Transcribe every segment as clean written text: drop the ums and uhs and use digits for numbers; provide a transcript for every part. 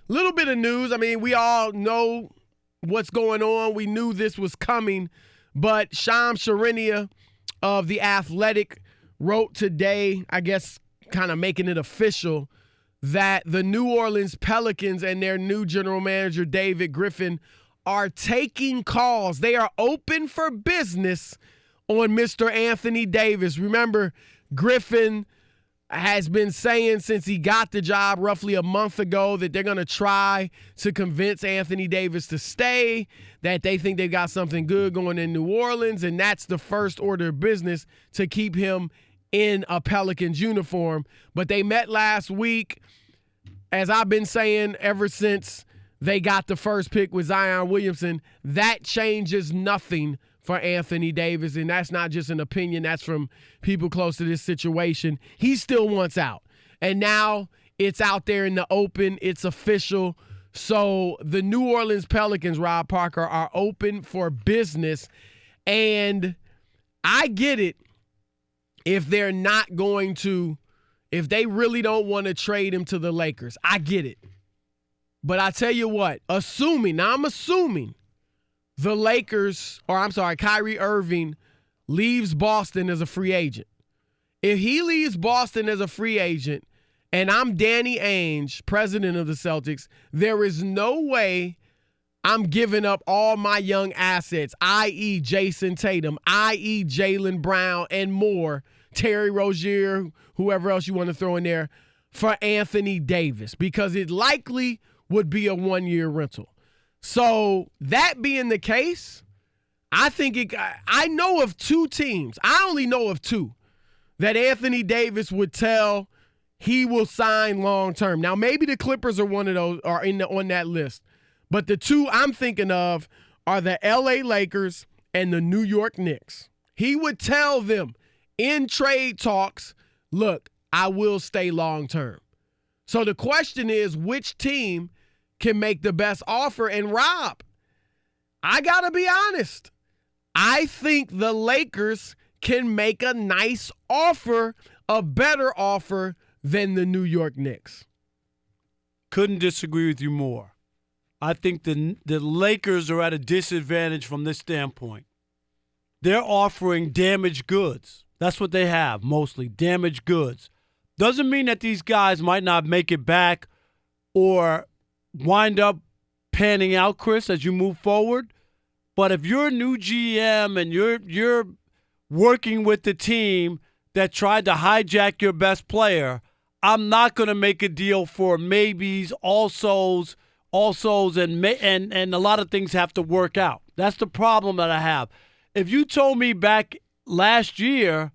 little bit of news. I mean, we all know what's going on. We knew this was coming. But Shams Charania of The Athletic wrote today, I guess kind of making it official, that the New Orleans Pelicans and their new general manager, David Griffin, are taking calls. They are open for business on Mr. Anthony Davis. Remember, Griffin has been saying since he got the job roughly a month ago that they're going to try to convince Anthony Davis to stay, that they think they've got something good going in New Orleans, and that's the first order of business to keep him in a Pelicans uniform. But they met last week, as I've been saying ever since they got the first pick with Zion Williamson. That changes nothing for Anthony Davis, and that's not just an opinion. That's from people close to this situation. He still wants out, and now it's out there in the open. It's official. So the New Orleans Pelicans, Rob Parker, are open for business, and I get it if they're not going to, if they really don't want to trade him to the Lakers. I get it. But I tell you what, I'm assuming the Lakers, Kyrie Irving leaves Boston as a free agent. If he leaves Boston as a free agent and I'm Danny Ainge, president of the Celtics, there is no way I'm giving up all my young assets, i.e. Jason Tatum, i.e. Jaylen Brown, and more, Terry Rozier, whoever else you want to throw in there, for Anthony Davis, because it likely would be a one-year rental. So that being the case, I know of two teams. I only know of two that Anthony Davis would tell he will sign long-term. Now, maybe the Clippers are one of those, are on that list. But the two I'm thinking of are the LA Lakers and the New York Knicks. He would tell them in trade talks, look, I will stay long-term. So the question is, which team can make the best offer? And Rob, I got to be honest. I think the Lakers can make a nice offer, a better offer than the New York Knicks. Couldn't disagree with you more. I think the Lakers are at a disadvantage from this standpoint. They're offering damaged goods. That's what they have, mostly, damaged goods. Doesn't mean that these guys might not make it back or wind up panning out, Chris, as you move forward. But if you're a new GM and you're working with the team that tried to hijack your best player, I'm not going to make a deal for maybes, alsos, and a lot of things have to work out. That's the problem that I have. If you told me back last year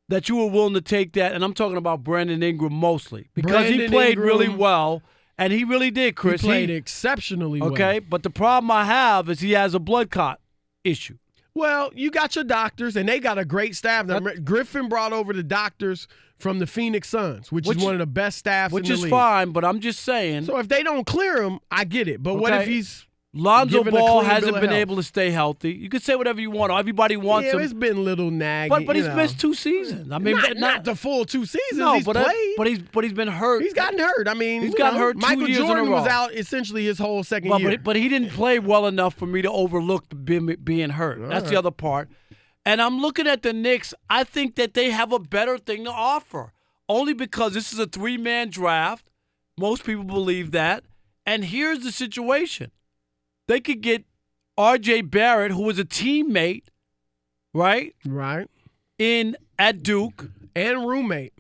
that you were willing to take that, and I'm talking about Brandon Ingram mostly, because he played really well, and he really did, Chris. He played exceptionally well. Okay, but the problem I have is he has a blood clot issue. Well, you got your doctors, and they got a great staff. Now, Griffin brought over the doctors from the Phoenix Suns, which is one of the best staffs in the league. Which is fine, but I'm just saying. So if they don't clear him, I get it. But what if he's Lonzo given a Ball clean hasn't bill of been health? able to stay healthy. You can say whatever you want. Everybody wants him. Yeah, it's been a little nagging. But he's missed 2 seasons. I mean, not the full 2 seasons. No, he's played. But he's been hurt. He's gotten hurt. I mean, he's gotten hurt 2 Michael years Jordan in a row. was out essentially his whole second year. But he didn't play well enough for me to overlook being hurt. That's the other part. And I'm looking at the Knicks. I think that they have a better thing to offer, only because this is a 3-man draft. Most people believe that. And here's the situation. They could get R.J. Barrett, who was a teammate, right? Right. At Duke. And roommate.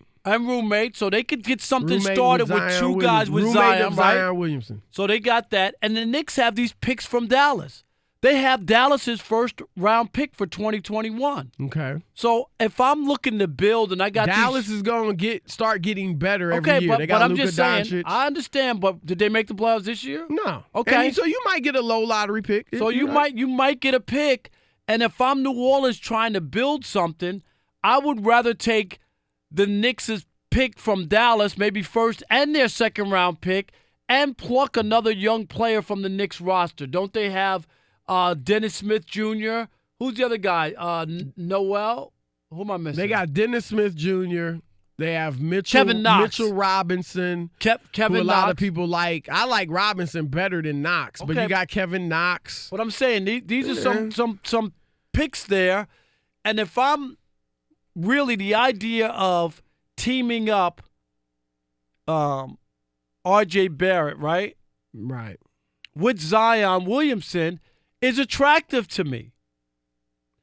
So they could get something started with 2 guys with Zion, right? Zion Williamson. So they got that. And the Knicks have these picks from Dallas. They have Dallas's first-round pick for 2021. Okay. So if I'm looking to build and I got Dallas is going to start getting better every year. But, they got I'm Luka just saying, Doncic. I understand, but did they make the playoffs this year? No. Okay. So you might get a low lottery pick. So you might get a pick, and if I'm New Orleans trying to build something, I would rather take the Knicks' pick from Dallas, maybe first and their second-round pick, and pluck another young player from the Knicks roster. Don't they have Dennis Smith Jr.? Who's the other guy? Noel? Who am I missing? They got Dennis Smith Jr., They have Kevin Knox. Mitchell Robinson, Kevin who a Knox. lot of people like. I like Robinson better than Knox, but Okay. you got Kevin Knox. What I'm saying, these are some picks there, and if I'm really the idea of teaming up R.J. Barrett, right, with Zion Williamson is attractive to me.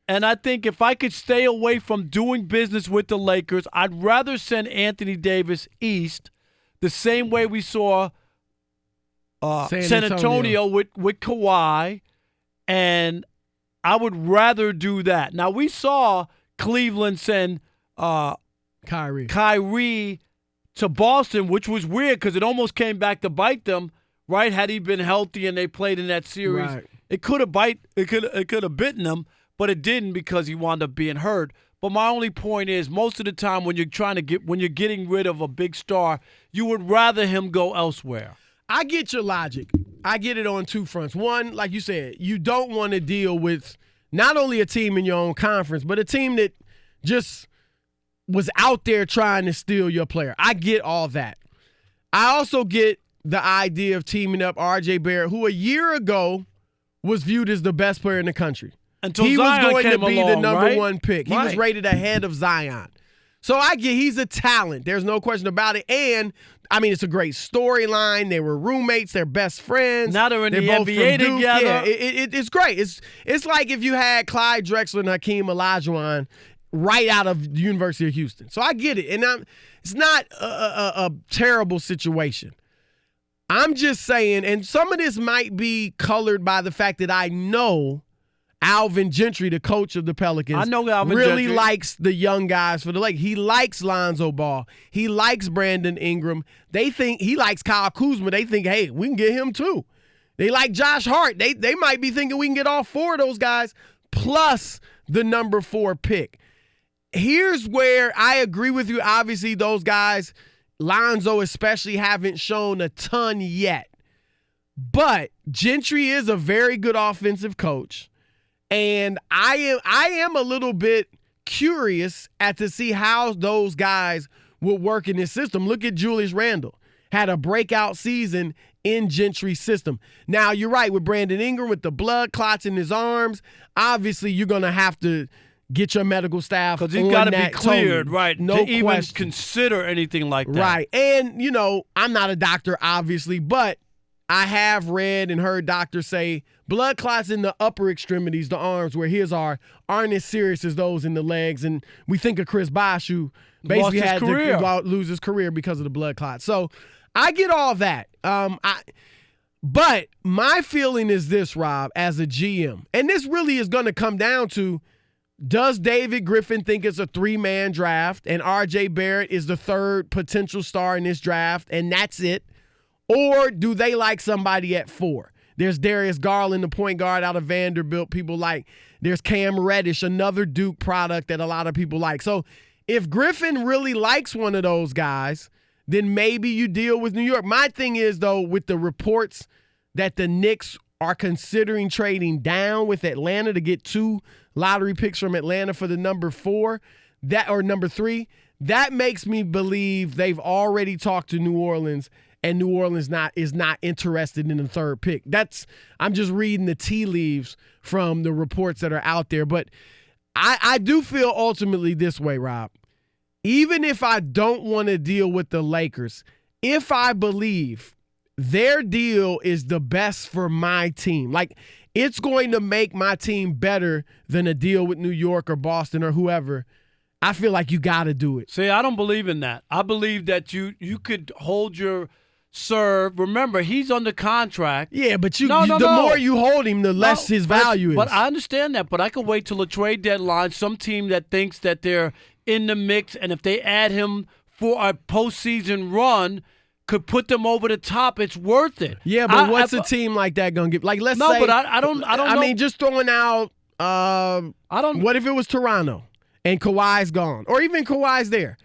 And I think if I could stay away from doing business with the Lakers, I'd rather send Anthony Davis east the same way we saw San Antonio with Kawhi, and I would rather do that. Now, we saw Cleveland send Kyrie to Boston, which was weird because it almost came back to bite them, right? Had he been healthy and they played in that series, it could have bitten them, but it didn't because he wound up being hurt. But my only point is, most of the time when you're getting rid of a big star, you would rather him go elsewhere. I get your logic. I get it on two fronts. One, like you said, you don't want to deal with not only a team in your own conference, but a team that just was out there trying to steal your player. I get all that. I also get the idea of teaming up R.J. Barrett, who a year ago was viewed as the best player in the country. Until he Zion was going came to be along, the number right? one pick. He was rated ahead of Zion. So I get he's a talent. There's no question about it. And, I mean, it's a great storyline. They were roommates. They're best friends. Now they're in the both NBA from Duke. together. Yeah, it's great. It's like if you had Clyde Drexler and Hakeem Olajuwon right out of the University of Houston. So I get it. And it's not a terrible situation. I'm just saying, and some of this might be colored by the fact that I know Alvin Gentry, the coach of the Pelicans, I know Alvin really Gentry likes the young guys for the Lakers. He likes Lonzo Ball. He likes Brandon Ingram. They think he likes Kyle Kuzma. They think, hey, we can get him too. They like Josh Hart. They might be thinking we can get all four of those guys plus the number 4 pick. Here's where I agree with you. Obviously, those guys, Lonzo especially, haven't shown a ton yet. But Gentry is a very good offensive coach. And I am a little bit curious to see how those guys will work in this system. Look at Julius Randle. Had a breakout season in Gentry's system. Now, you're right, with Brandon Ingram, with the blood clots in his arms, obviously you're going to have to get your medical staff on that. Because he's got to be cleared, totally. right, no to even question. consider anything like that. Right. And, I'm not a doctor, obviously, but I have read and heard doctors say blood clots in the upper extremities, the arms, where his aren't as serious as those in the legs. And we think of Chris Bosh, who basically had to lose his career because of the blood clots. So I get all that. But my feeling is this, Rob, as a GM, and this really is going to come down to, does David Griffin think it's a 3-man draft and R.J. Barrett is the third potential star in this draft and that's it? Or do they like somebody at 4? There's Darius Garland, the point guard out of Vanderbilt, people like. There's Cam Reddish, another Duke product that a lot of people like. So if Griffin really likes one of those guys, then maybe you deal with New York. My thing is, though, with the reports that the Knicks are considering trading down with Atlanta to get 2 lottery picks from Atlanta for the number 4, number 3, that makes me believe they've already talked to New Orleans, and New Orleans is not interested in the 3rd pick. I'm just reading the tea leaves from the reports that are out there. But I do feel ultimately this way, Rob. Even if I don't want to deal with the Lakers, if I believe their deal is the best for my team, like it's going to make my team better than a deal with New York or Boston or whoever, I feel like you got to do it. See, I don't believe in that. I believe that you could hold your serve. Remember, he's under contract. Yeah, but the more you hold him, the less his value is. But I understand that. But I could wait till the trade deadline. Some team that thinks that they're in the mix, and if they add him for a postseason run, could put them over the top. It's worth it. Yeah, but what's a team like that gonna give? Like, let's say. No, but I don't know. I mean, just throwing out. What if it was Toronto and Kawhi's gone, or even Kawhi's there?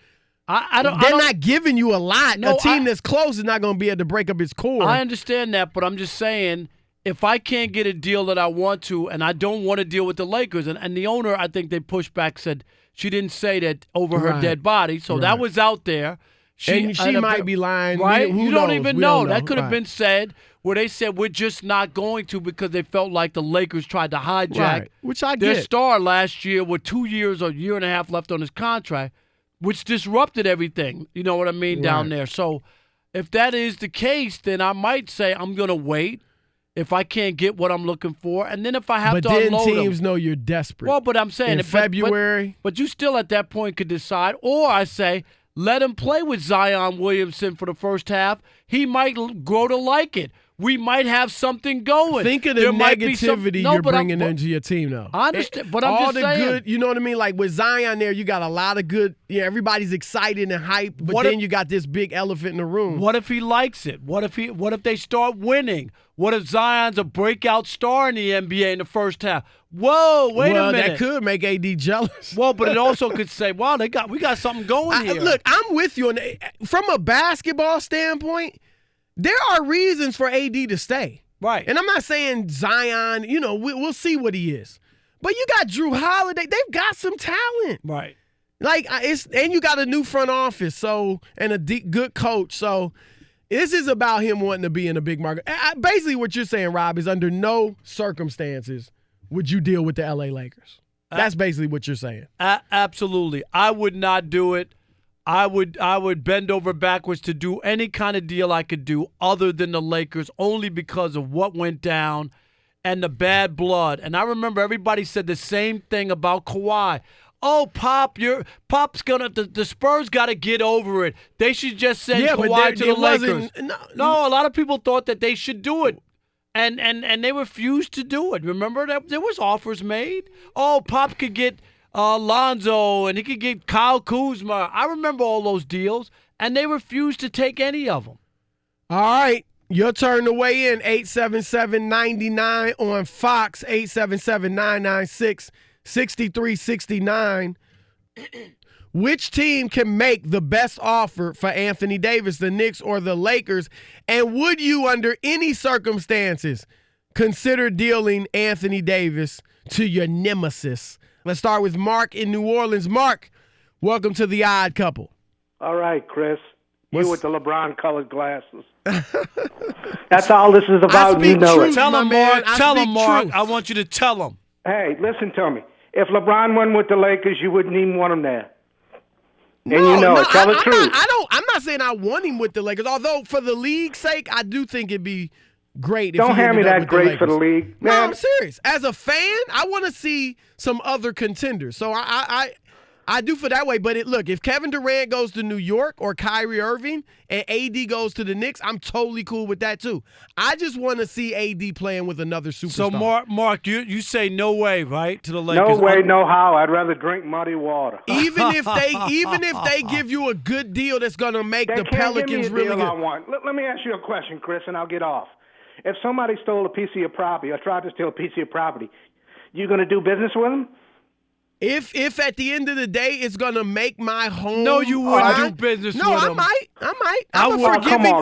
They're not giving you a lot. No, a team that's close is not going to be able to break up its core. I understand that, but I'm just saying, if I can't get a deal that I want to, and I don't want to deal with the Lakers, and the owner, I think they pushed back, said she didn't say that over her dead body, so that was out there. She might be lying. Right? Who you don't knows? even We know. don't know. That could have been said where they said we're just not going to because they felt like the Lakers tried to hijack which I their get. star last year with 2 years or a year and a half left on his contract, which disrupted everything. You know what I mean, down there. So if that is the case, then I might say I'm going to wait if I can't get what I'm looking for. And then if I have to unload them. But then teams know you're desperate. Well, but I'm saying in February. But you still at that point could decide. Or I say, let him play with Zion Williamson for the first half. He might grow to like it. We might have something going. Think of the negativity you're bringing into your team, though. I understand, but I'm all just the saying. good, you know what I mean? Like with Zion there, you got a lot of good. Yeah, everybody's excited and hyped, but then you got this big elephant in the room. What if he likes it? What if they start winning? What if Zion's a breakout star in the NBA in the first half? Whoa, wait a minute. Well, that could make AD jealous. Well, but it also could say, wow, we got something going here. Look, I'm with you. From a basketball standpoint, there are reasons for AD to stay. Right. And I'm not saying Zion, we'll see what he is. But you got Drew Holiday. They've got some talent. Right. And you got a new front office, and a good coach. So this is about him wanting to be in a big market. Basically, what you're saying, Rob, is under no circumstances would you deal with the LA Lakers. That's basically what you're saying. Absolutely. I would not do it. I would bend over backwards to do any kind of deal I could do other than the Lakers, only because of what went down and the bad blood. And I remember everybody said the same thing about Kawhi. Oh, Pop's the Spurs got to get over it. They should just send Kawhi to the Lakers. No, a lot of people thought that they should do it. And they refused to do it. Remember that there was offers made. Oh, Pop could get Lonzo and he could get Kyle Kuzma. I remember all those deals, and they refused to take any of them. All right. Your turn to weigh in. 877-99 on Fox. 877-996-6369. Which team can make the best offer for Anthony Davis, the Knicks or the Lakers? And would you, under any circumstances, consider dealing Anthony Davis to your nemesis? Let's start with Mark in New Orleans. Mark, welcome to The Odd Couple. All right, Chris. You with the LeBron-colored glasses. That's all this is about. You know it. Tell him, Mark. Tell him, Mark. I want you to tell him. Hey, listen to me. If LeBron went with the Lakers, you wouldn't even want him there. And tell the truth. I'm not saying I want him with the Lakers, although for the league's sake, I do think it'd be great if Don't he hand me ended up that with great the Lakers. for the league. No, Man. I'm serious. As a fan, I want to see some other contenders. So I do for that way. But look, if Kevin Durant goes to New York or Kyrie Irving and AD goes to the Knicks, I'm totally cool with that too. I just want to see AD playing with another superstar. So Mark, you say no way, right, to the Lakers? No way, no how. I'd rather drink muddy water. Even if they give you a good deal that's gonna make the Pelicans really good. I want. Let me ask you a question, Chris, and I'll get off. If somebody stole a piece of your property or tried to steal a piece of your property, you going to do business with them? If at the end of the day it's gonna make my home, no, you wouldn't do business with them. I might. I'm a forgiving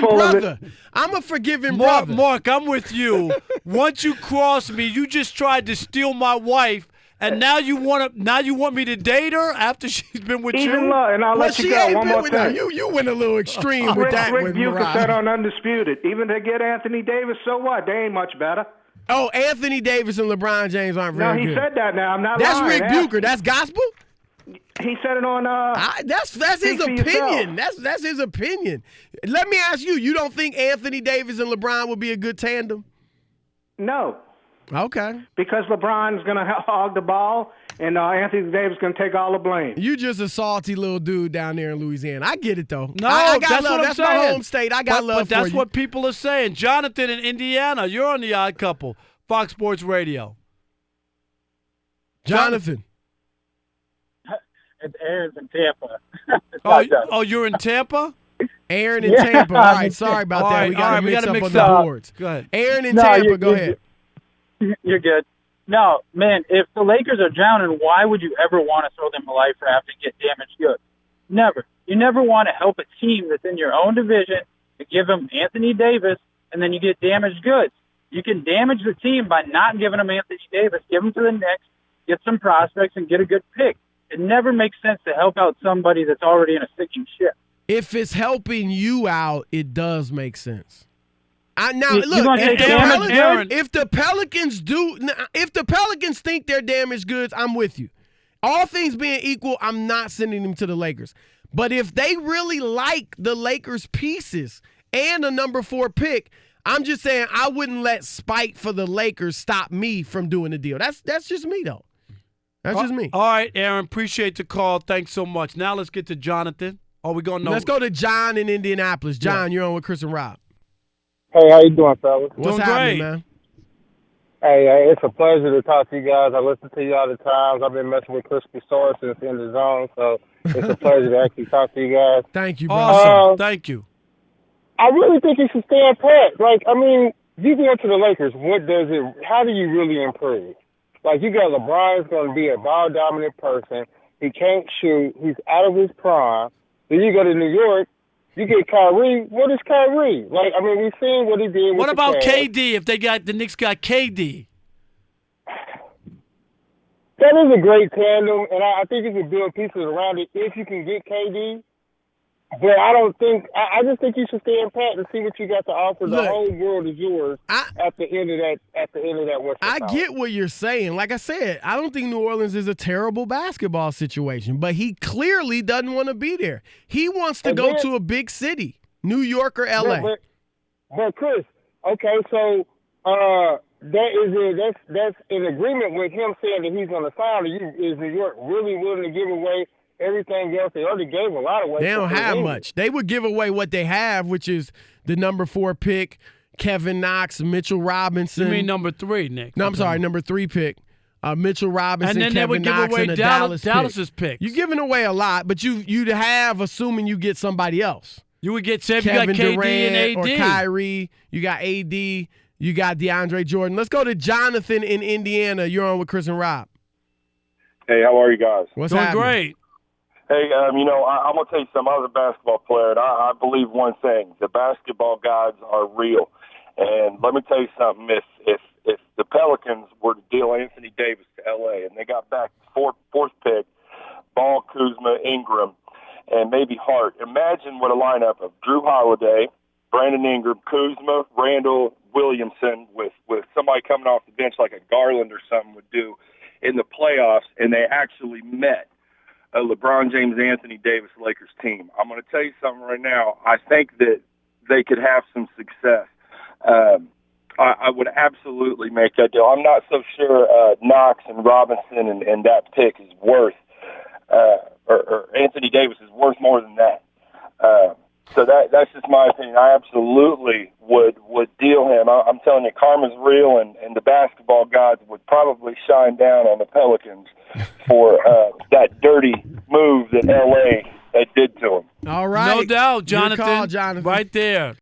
brother. I'm a forgiving brother. Mark, I'm with you. Once you cross me, you just tried to steal my wife, and now you want me to date her after she's been with you. And I'll let you go. One more thing. You went a little extreme with that. Rick Bucher said on Undisputed, even to get Anthony Davis, so what? They ain't much better. Oh, Anthony Davis and LeBron James aren't very good. No, he said that now. I'm not That's lying. Rick Bucher. That's gospel? He said it on that's his opinion. That's his opinion. Let me ask you, you don't think Anthony Davis and LeBron would be a good tandem? No. Okay. Because LeBron's going to hog the ball, and Anthony Davis is going to take all the blame. You just a salty little dude down there in Louisiana. I get it, though. No, I got that's love. what I'm That's saying. my home state. I got love but that's for you. what people are saying. Jonathan in Indiana, you're on The Odd Couple, Fox Sports Radio. Jonathan. It's Aaron's in Tampa. You're in Tampa? Aaron in Tampa. All right, sorry about that. We got to mix up on the boards. Go ahead. Aaron in Tampa, go ahead. You're good. No, man, if the Lakers are drowning, why would you ever want to throw them a life raft and get damaged goods? Never. You never want to help a team that's in your own division to give them Anthony Davis, and then you get damaged goods. You can damage the team by not giving him Anthony Davis, give him to the Knicks, get some prospects, and get a good pick. It never makes sense to help out somebody that's already in a sinking ship. If it's helping you out, it does make sense. If the Pelicans think they're damaged goods, I'm with you. All things being equal, I'm not sending them to the Lakers. But if they really like the Lakers' pieces and a number 4 pick, I'm just saying I wouldn't let spite for the Lakers stop me from doing the deal. That's just me, though. That's just me. All right, Aaron, appreciate the call. Thanks so much. Now let's get to Jonathan. Are we going to Let's go to John in Indianapolis. John, you're on with Chris and Rob. Hey, how you doing, fellas? What's happening, man? Hey, it's a pleasure to talk to you guys. I listen to you all the time. I've been messing with Crispy Source since in the zone, so it's a pleasure to actually talk to you guys. Thank you, bro. Awesome. Thank you. I really think you should stand pat. Like, I mean, you go to the Lakers, how do you really improve? Like, you got LeBron's going to be a ball-dominant person. He can't shoot. He's out of his prime. Then you go to New York, you get Kyrie. What is Kyrie? Like, I mean, we've seen what he did with What about Cavs. KD if the Knicks got KD? That is a great tandem, and I think you can build pieces around it if you can get KD. But I don't think – I just think you should stand pat and see what you got to offer. The whole world is yours at the end of that Western I get what you're saying. Like I said, I don't think New Orleans is a terrible basketball situation, but he clearly doesn't want to be there. He wants to go to a big city, New York or L.A. But Chris, okay, so that's in agreement with him saying that he's on the side. Is New York really willing to give away everything else? They already gave a lot away. They don't have much. They would give away what they have, which is the number 4 pick, Kevin Knox, Mitchell Robinson. You mean number 3, Nick? No, I'm sorry, number 3 pick, Mitchell Robinson, and then Kevin they would Knox, give away and a Dallas's picks. You're giving away a lot, but you'd have, assuming you get somebody else. You would get, say, if Kevin you got KD Durant and AD. or Kyrie. You got AD. You got DeAndre Jordan. Let's go to Jonathan in Indiana. You're on with Chris and Rob. Hey, how are you guys? What's Doing happening? great. Hey, I'm going to tell you something. I was a basketball player, and I believe one thing. The basketball gods are real. And let me tell you something. If the Pelicans were to deal Anthony Davis to L.A. and they got back the fourth pick, Ball, Kuzma, Ingram, and maybe Hart, imagine what a lineup of Drew Holiday, Brandon Ingram, Kuzma, Randall, Williamson with somebody coming off the bench like a Garland or something would do in the playoffs, and they actually met a LeBron James, Anthony Davis Lakers team. I'm going to tell you something right now. I think that they could have some success. I would absolutely make that deal. I'm not so sure Knox and Robinson and that pick is worth, or Anthony Davis is worth more than that. So that's just my opinion. I absolutely would deal him. I'm telling you, karma's real, and the basketball gods would probably shine down on the Pelicans for that dirty move that L.A. did to him. All right. No doubt, Jonathan. Good call, Jonathan. Right there.